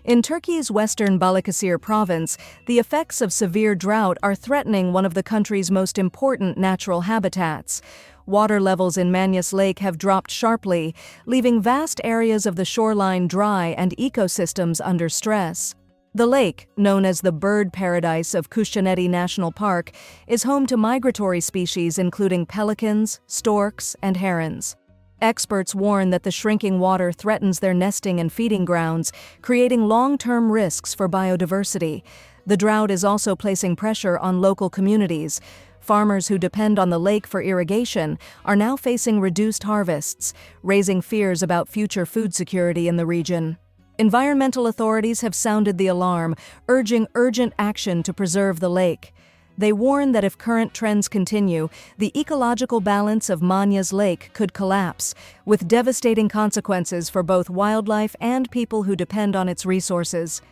In Turkey's western Balikesir province, the effects of severe drought are threatening one of the country's most important natural habitats. Water levels in Manyas Lake have dropped sharply, leaving vast areas of the shoreline dry and ecosystems under stress. The lake, known as the bird paradise of Kuşcenneti National Park, is home to migratory species including pelicans, storks, and herons. Experts warn that the shrinking water threatens their nesting and feeding grounds, creating long-term risks for biodiversity. The drought is also placing pressure on local communities. Farmers who depend on the lake for irrigation are now facing reduced harvests, raising fears about future food security in the region. Environmental authorities have sounded the alarm, urging urgent action to preserve the lake. They warn that if current trends continue, the ecological balance of Manyas Lake could collapse, with devastating consequences for both wildlife and people who depend on its resources.